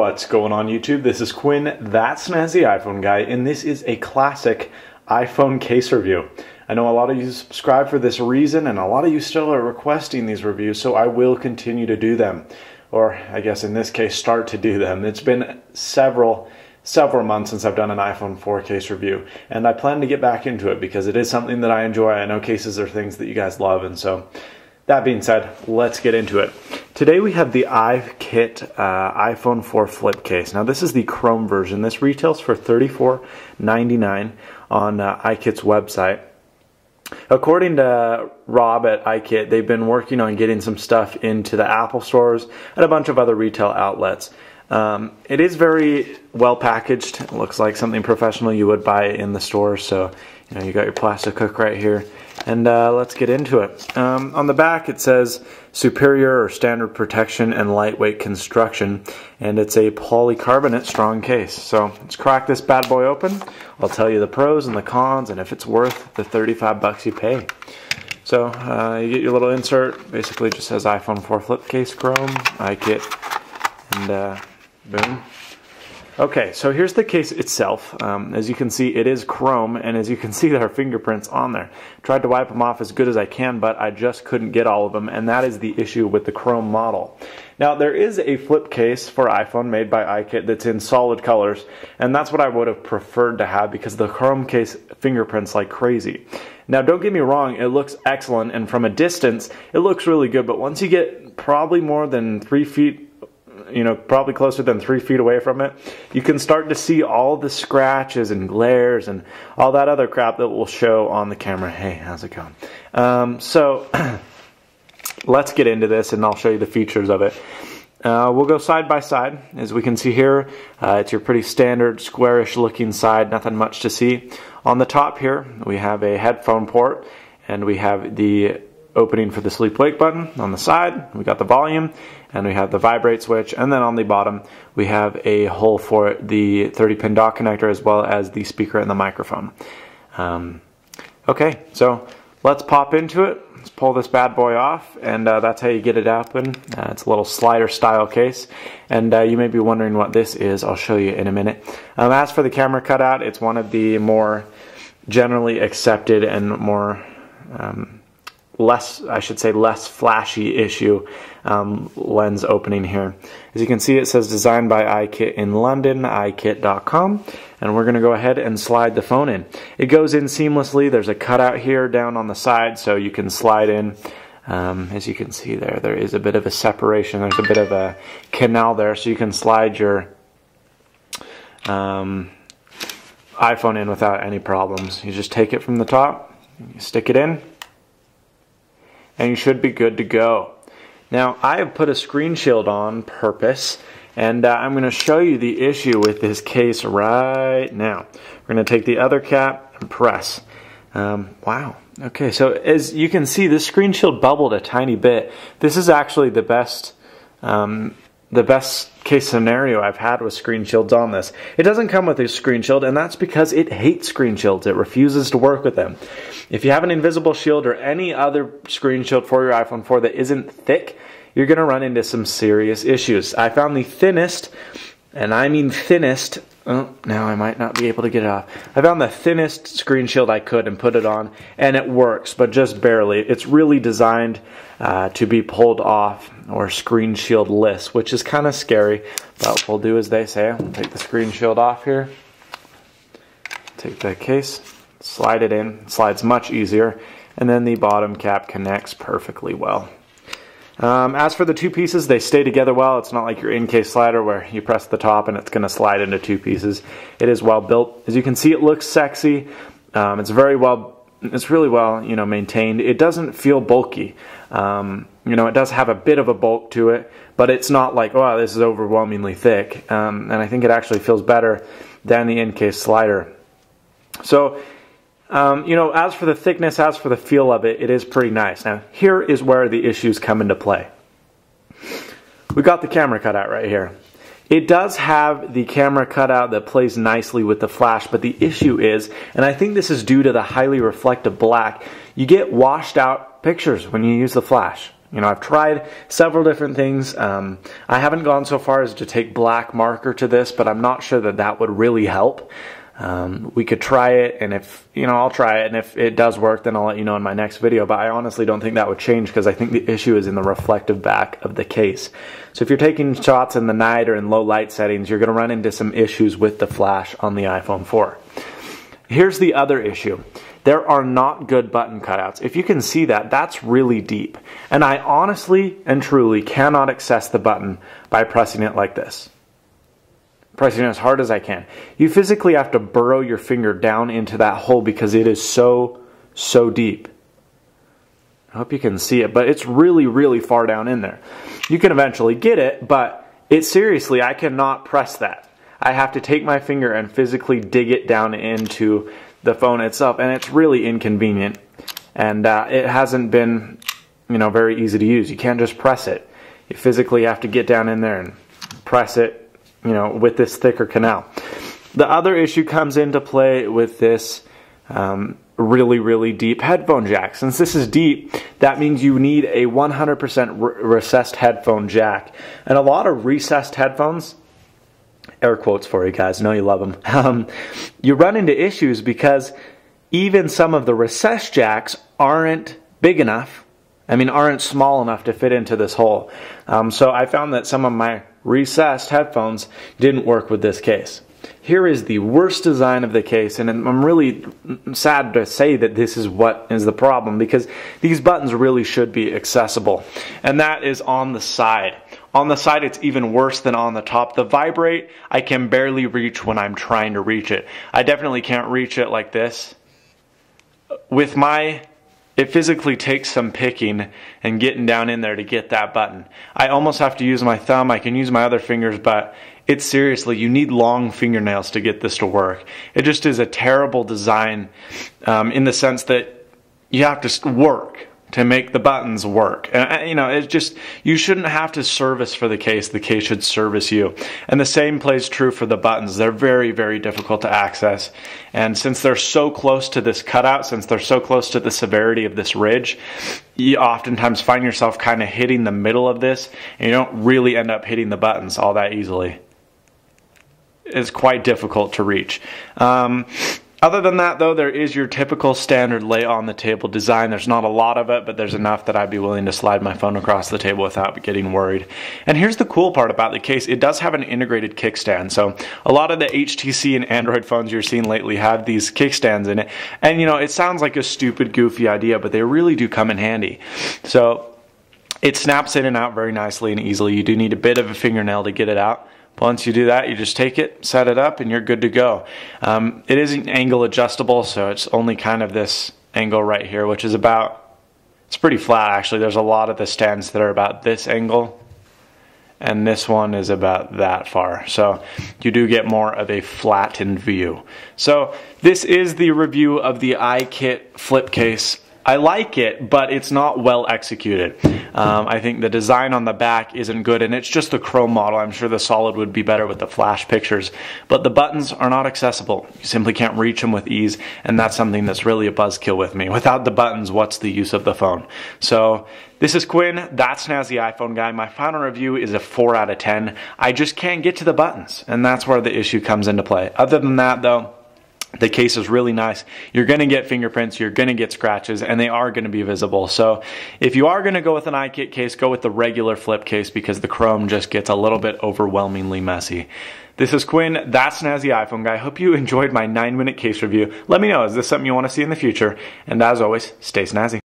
What's going on YouTube? This is Quinn, that snazzy iPhone guy, and this is a classic iPhone case review. I know a lot of you subscribe for this reason, and a lot of you still are requesting these reviews, so I will continue to do them. Or, I guess in this case, start to do them. It's been several months since I've done an iPhone 4 case review, and I plan to get back into it because it is something that I enjoy. I know cases are things that you guys love, and so that being said, let's get into it. Today we have the iKit iPhone 4 flip case. Now this is the Chrome version. This retails for $34.99 on iKit's website. According to Rob at iKit, they've been working on getting some stuff into the Apple stores and a bunch of other retail outlets. It is very well packaged. It looks like something professional you would buy in the store. So, you know, you got your plastic hook right here. And let's get into it. On the back it says superior or standard protection and lightweight construction, and it's a polycarbonate strong case. So let's crack this bad boy open. I'll tell you the pros and the cons and if it's worth the 35 bucks you pay. So you get your little insert, basically just says iPhone 4 flip case Chrome, iKit, and boom. Okay, so here's the case itself. As you can see, it is chrome, and as you can see, there are fingerprints on there. Tried to wipe them off as good as I can, but I just couldn't get all of them, and that is the issue with the chrome model. Now, there is a flip case for iPhone made by iKit that's in solid colors, and that's what I would have preferred to have because the chrome case fingerprints like crazy. Now, don't get me wrong, it looks excellent, and from a distance, it looks really good, but once you get probably more than 3 feet, you know, probably closer than 3 feet away from it, you can start to see all the scratches and glares and all that other crap that will show on the camera. Hey, how's it going? So let's get into this and I'll show you the features of it. We'll go side by side. As we can see here, it's your pretty standard squarish looking side, nothing much to see. On the top here, we have a headphone port and we have the opening for the sleep wake button. On the side we got the volume and we have the vibrate switch, and then on the bottom we have a hole for the 30-pin dock connector as well as the speaker and the microphone. Okay, so let's pop into it. Let's pull this bad boy off, and that's how you get it open. It's a little slider style case, and you may be wondering what this is. I'll show you in a minute. As for the camera cutout, it's one of the more generally accepted and more less flashy issue lens opening here. As you can see, it says designed by iKit in London, iKit.com, and we're going to go ahead and slide the phone in. It goes in seamlessly. There's a cutout here down on the side so you can slide in. As you can see there is a bit of a separation. There's a bit of a canal there so you can slide your iPhone in without any problems. You just take it from the top, you stick it in, and you should be good to go. Now, I have put a screen shield on purpose, and I'm going to show you the issue with this case right now. We're going to take the other cap and press. Wow. Okay, so as you can see, this screen shield bubbled a tiny bit. This is actually the best case scenario I've had with screen shields on this. It doesn't come with a screen shield, and that's because it hates screen shields. It refuses to work with them. If you have an invisible shield or any other screen shield for your iPhone 4 that isn't thick, you're going to run into some serious issues. I found the thinnest, and I mean thinnest, oh, now I might not be able to get it off. I found the thinnest screen shield I could and put it on, and it works, but just barely. It's really designed to be pulled off or screen shield-less, which is kind of scary, but we'll do as they say. We'll take the screen shield off here, take the case, slide it in. It slides much easier, and then the bottom cap connects perfectly well. As for the two pieces, they stay together well. It's not like your in-case slider where you press the top and it's going to slide into two pieces. It is well built. As you can see, it looks sexy. It's really well, you know, maintained. It doesn't feel bulky. You know, it does have a bit of a bulk to it, but it's not like, wow, this is overwhelmingly thick. And I think it actually feels better than the in-case slider. So, you know, as for the thickness, as for the feel of it, it is pretty nice. Now, here is where the issues come into play. We got the camera cutout right here. It does have the camera cutout that plays nicely with the flash, but the issue is, and I think this is due to the highly reflective black, you get washed out pictures when you use the flash. You know, I've tried several different things. I haven't gone so far as to take black marker to this, but I'm not sure that that would really help. We could try it, and if, you know, I'll try it, and if it does work, then I'll let you know in my next video, but I honestly don't think that would change because I think the issue is in the reflective back of the case. So if you're taking shots in the night or in low light settings, you're going to run into some issues with the flash on the iPhone 4. Here's the other issue. There are not good button cutouts. If you can see that, that's really deep. And I honestly and truly cannot access the button by pressing it like this. Pressing it as hard as I can. You physically have to burrow your finger down into that hole because it is so deep. I hope you can see it, but it's really far down in there. You can eventually get it, but seriously, I cannot press that. I have to take my finger and physically dig it down into the phone itself, and it's really inconvenient. And it hasn't been, you know, very easy to use. You can't just press it. You physically have to get down in there and press it, you know, with this thicker canal. The other issue comes into play with this really deep headphone jack. Since this is deep, that means you need a 100% recessed headphone jack. And a lot of recessed headphones, air quotes for you guys, I know you love them, you run into issues because even some of the recessed jacks aren't big enough, aren't small enough to fit into this hole. So I found that some of my recessed headphones didn't work with this case. Here is the worst design of the case, and I'm really sad to say that this is what is the problem, because these buttons really should be accessible, and that is on the side. On the side, it's even worse than on the top. The vibrate, I can barely reach when I'm trying to reach it. I definitely can't reach it like this. With it physically takes some picking and getting down in there to get that button. I almost have to use my thumb. I can use my other fingers, but it's seriously, you need long fingernails to get this to work. It just is a terrible design in the sense that you have to work to make the buttons work. And you know, it's just, you shouldn't have to service for the case should service you. And the same plays true for the buttons. They're very difficult to access. And since they're so close to this cutout, since they're so close to the severity of this ridge, you oftentimes find yourself kind of hitting the middle of this, and you don't really end up hitting the buttons all that easily. It's quite difficult to reach. Other than that, though, there is your typical standard lay on the table design. There's not a lot of it, but there's enough that I'd be willing to slide my phone across the table without getting worried. And here's the cool part about the case. It does have an integrated kickstand. So a lot of the HTC and Android phones you're seeing lately have these kickstands in it. And, you know, it sounds like a stupid, goofy idea, but they really do come in handy. So it snaps in and out very nicely and easily. You do need a bit of a fingernail to get it out. Once you do that, you just take it, set it up, and you're good to go. It isn't angle adjustable, so it's only kind of this angle right here, which is about, it's pretty flat actually. There's a lot of the stands that are about this angle, and this one is about that far. So you do get more of a flattened view. So this is the review of the iKit flip case. I like it, but it's not well executed. I think the design on the back isn't good, and it's just the chrome model. I'm sure the solid would be better with the flash pictures, but the buttons are not accessible. You simply can't reach them with ease, and that's something that's really a buzzkill with me. Without the buttons, what's the use of the phone? So this is Quinn, that's Snazzy iPhone Guy. My final review is a 4 out of 10. I just can't get to the buttons, and that's where the issue comes into play. Other than that, though, the case is really nice. You're going to get fingerprints, you're going to get scratches, and they are going to be visible. So if you are going to go with an iKit case, go with the regular flip case because the chrome just gets a little bit overwhelmingly messy. This is Quinn, that's Snazzy iPhone Guy. Hope you enjoyed my 9-minute case review. Let me know, is this something you want to see in the future? And as always, stay snazzy.